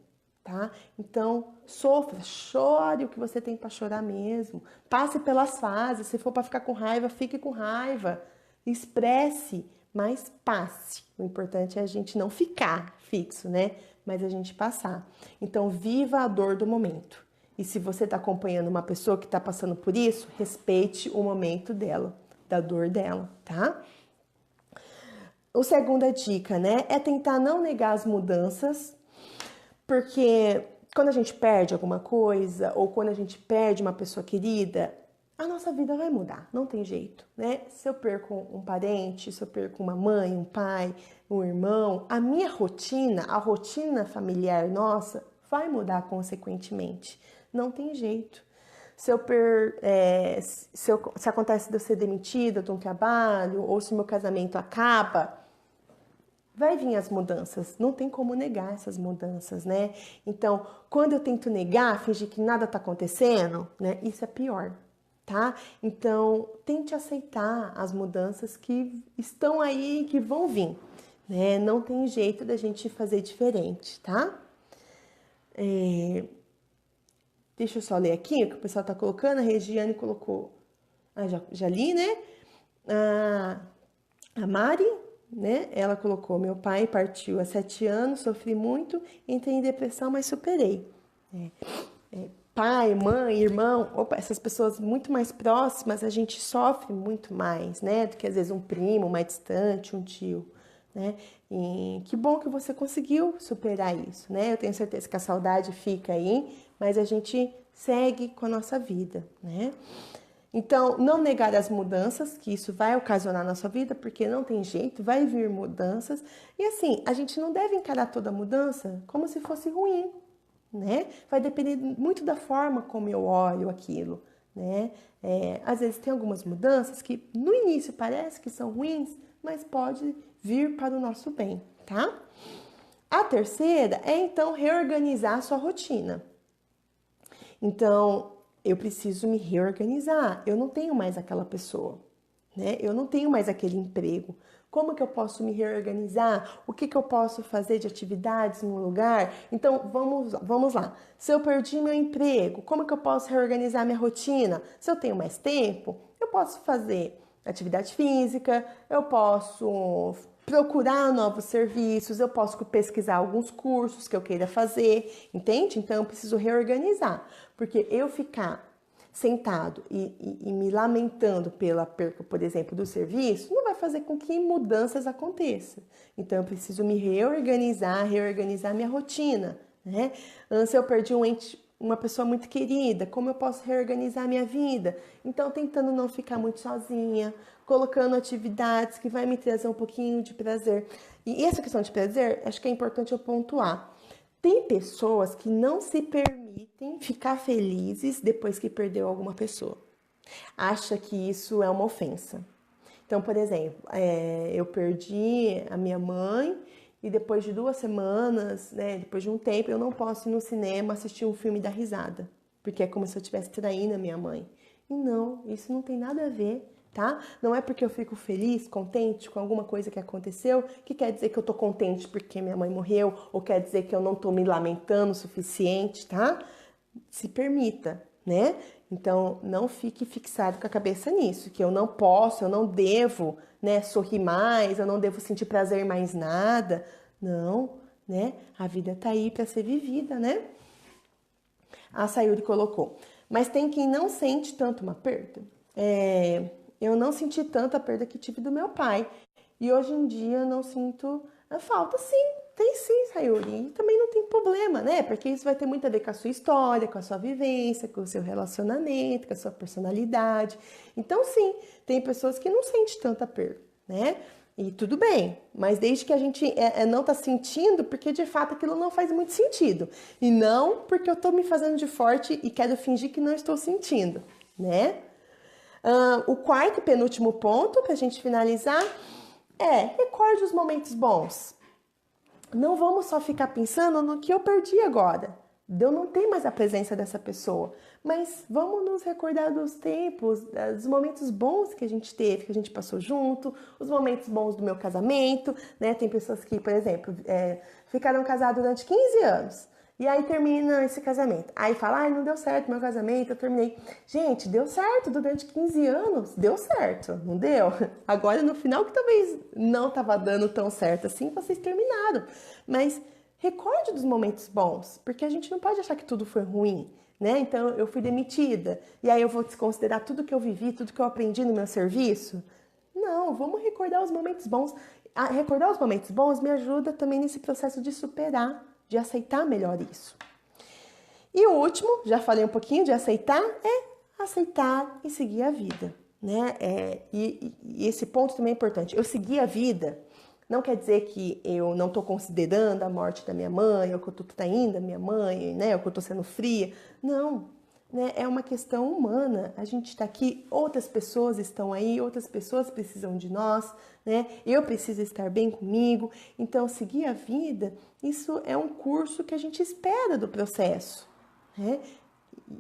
tá? Então, sofra, chore o que você tem para chorar mesmo. Passe pelas fases. Se for para ficar com raiva, fique com raiva. Expresse, mas passe. O importante é a gente não ficar fixo, né? Mas a gente passar. Então, viva a dor do momento. E se você está acompanhando uma pessoa que está passando por isso, respeite o momento dela, da dor dela, tá? A segunda dica, né, é tentar não negar as mudanças, porque quando a gente perde alguma coisa ou quando a gente perde uma pessoa querida, a nossa vida vai mudar, não tem jeito, né? Se eu perco um parente, se eu perco uma mãe, um pai, um irmão, a minha rotina, a rotina familiar nossa, vai mudar consequentemente. Não tem jeito. Se acontece de eu ser demitida de um trabalho, ou se meu casamento acaba, vai vir as mudanças. Não tem como negar essas mudanças, né? Então, quando eu tento negar, fingir que nada tá acontecendo, né? Isso é pior, tá? Então, tente aceitar as mudanças que estão aí, que vão vir, né? Não tem jeito da gente fazer diferente, tá? Deixa eu só ler aqui o que o pessoal tá colocando. A Regiane colocou. Já li, né? A Mari, né? Ela colocou: meu pai partiu há 7 anos, sofri muito, entrei em depressão, mas superei. Pai, mãe, irmão, essas pessoas muito mais próximas, a gente sofre muito mais, né? Do que às vezes um primo mais distante, um tio, né? E que bom que você conseguiu superar isso, né? Eu tenho certeza que a saudade fica aí, mas a gente segue com a nossa vida, né? Então, não negar as mudanças, que isso vai ocasionar na sua vida, porque não tem jeito, vai vir mudanças. E assim, a gente não deve encarar toda mudança como se fosse ruim, né? Vai depender muito da forma como eu olho aquilo, né? Às vezes tem algumas mudanças que no início parece que são ruins, mas pode vir para o nosso bem, tá? A terceira é, então, reorganizar a sua rotina. Então, eu preciso me reorganizar. Eu não tenho mais aquela pessoa, né? Eu não tenho mais aquele emprego. Como que eu posso me reorganizar? O que eu posso fazer de atividades no lugar? Então, vamos lá. Se eu perdi meu emprego, como que eu posso reorganizar minha rotina? Se eu tenho mais tempo, eu posso fazer atividade física, eu posso procurar novos serviços, eu posso pesquisar alguns cursos que eu queira fazer, entende? Então, eu preciso reorganizar, porque eu ficar sentado e me lamentando pela perca, por exemplo, do serviço, não vai fazer com que mudanças aconteçam. Então, eu preciso me reorganizar minha rotina, né? Se eu perdi uma pessoa muito querida, como eu posso reorganizar minha vida? Então, tentando não ficar muito sozinha, colocando atividades que vai me trazer um pouquinho de prazer. E essa questão de prazer, acho que é importante eu pontuar. Tem pessoas que não se permitem ficar felizes depois que perdeu alguma pessoa. Acha que isso é uma ofensa. Então, por exemplo, eu perdi a minha mãe e depois de 2 semanas, né, depois de um tempo, eu não posso ir no cinema assistir um filme e dar risada, porque é como se eu estivesse traindo a minha mãe. E não, isso não tem nada a ver, tá? Não é porque eu fico feliz, contente com alguma coisa que aconteceu, que quer dizer que eu tô contente porque minha mãe morreu, ou quer dizer que eu não tô me lamentando o suficiente, tá? Se permita, né? Então, não fique fixado com a cabeça nisso, que eu não posso, eu não devo, né, sorrir mais, eu não devo sentir prazer em mais nada. Não, né? A vida tá aí para ser vivida, né? A Sayuri colocou. Mas tem quem não sente tanto uma perda. Eu não senti tanto a perda que tive do meu pai. E hoje em dia não sinto a falta. Sim, tem sim, Sayuri. E também não tem problema, né? Porque isso vai ter muito a ver com a sua história, com a sua vivência, com o seu relacionamento, com a sua personalidade. Então, sim, tem pessoas que não sentem tanta perda, né? E tudo bem, mas desde que a gente não tá sentindo, porque de fato aquilo não faz muito sentido. E não porque eu tô me fazendo de forte e quero fingir que não estou sentindo, né? O quarto e penúltimo ponto, pra gente finalizar, recorde os momentos bons. Não vamos só ficar pensando no que eu perdi agora. Eu não tenho mais a presença dessa pessoa. Mas vamos nos recordar dos tempos, dos momentos bons que a gente teve, que a gente passou junto, os momentos bons do meu casamento, né? Tem pessoas que, por exemplo, ficaram casados durante 15 anos. E aí termina esse casamento. Aí fala, não deu certo meu casamento, eu terminei. Gente, deu certo durante 15 anos. Deu certo, não deu? Agora no final que talvez não estava dando tão certo assim, vocês terminaram. Mas recorde dos momentos bons, porque a gente não pode achar que tudo foi ruim, né? Então eu fui demitida, e aí eu vou desconsiderar tudo que eu vivi, tudo que eu aprendi no meu serviço? Não, vamos recordar os momentos bons. Recordar os momentos bons me ajuda também nesse processo de superar, de aceitar melhor isso. E o último, já falei um pouquinho de aceitar, aceitar e seguir a vida, né? E esse ponto também é importante. Eu seguir a vida não quer dizer que eu não estou considerando a morte da minha mãe, ou que eu estou traindo a minha mãe, né? Ou que eu estou sendo fria. Não, né? É uma questão humana. A gente está aqui, outras pessoas estão aí, outras pessoas precisam de nós, né? Eu preciso estar bem comigo. Então, seguir a vida, isso é um curso que a gente espera do processo, né?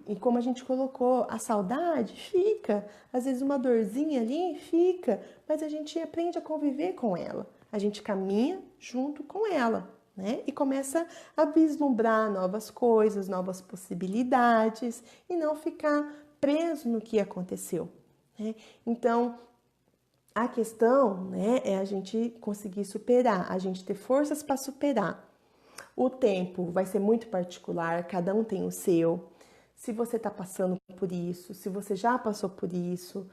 E como a gente colocou, a saudade fica, às vezes uma dorzinha ali fica, mas a gente aprende a conviver com ela. A gente caminha junto com ela, né? E começa a vislumbrar novas coisas, novas possibilidades e não ficar preso no que aconteceu, né? Então, a questão, né, é a gente conseguir superar, a gente ter forças para superar. O tempo vai ser muito particular, cada um tem o seu. Se você está passando por isso, se você já passou por isso,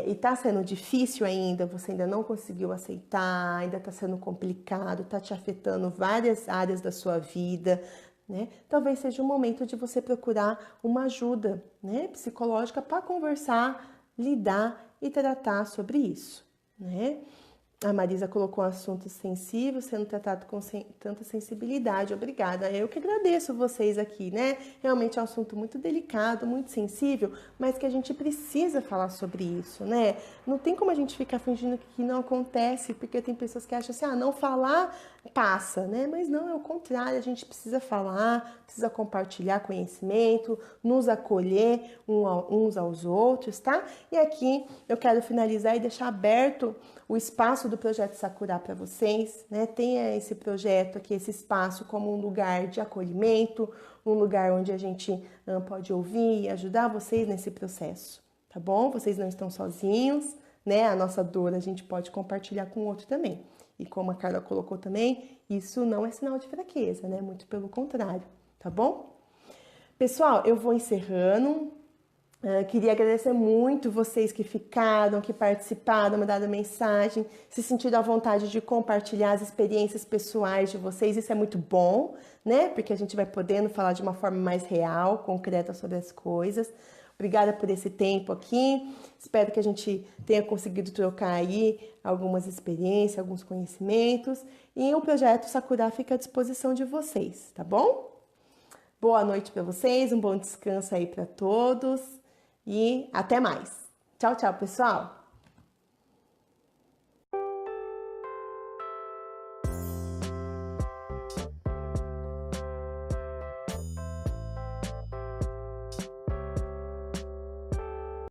e está sendo difícil ainda, você ainda não conseguiu aceitar, ainda está sendo complicado, está te afetando várias áreas da sua vida, né? Talvez seja o momento de você procurar uma ajuda, né, psicológica para conversar, lidar e tratar sobre isso, né? A Marisa colocou um assunto sensível, sendo tratado com tanta sensibilidade. Obrigada. Eu que agradeço vocês aqui, né? Realmente é um assunto muito delicado, muito sensível, mas que a gente precisa falar sobre isso, né? Não tem como a gente ficar fingindo que não acontece, porque tem pessoas que acham assim, não falar passa, né? Mas não, é o contrário, a gente precisa falar, precisa compartilhar conhecimento, nos acolher uns aos outros, tá? E aqui eu quero finalizar e deixar aberto o espaço do Projeto Sakura para vocês, né? Tenha esse projeto aqui, esse espaço como um lugar de acolhimento, um lugar onde a gente pode ouvir e ajudar vocês nesse processo, tá bom? Vocês não estão sozinhos, né? A nossa dor a gente pode compartilhar com o outro também. E como a Carla colocou também, isso não é sinal de fraqueza, né? Muito pelo contrário, tá bom? Pessoal, eu vou encerrando. Queria agradecer muito vocês que ficaram, que participaram, mandaram mensagem, se sentiram à vontade de compartilhar as experiências pessoais de vocês. Isso é muito bom, né? Porque a gente vai podendo falar de uma forma mais real, concreta sobre as coisas. Obrigada por esse tempo aqui. Espero que a gente tenha conseguido trocar aí algumas experiências, alguns conhecimentos. E o projeto Sakura fica à disposição de vocês, tá bom? Boa noite para vocês, um bom descanso aí para todos e até mais. Tchau, tchau, pessoal!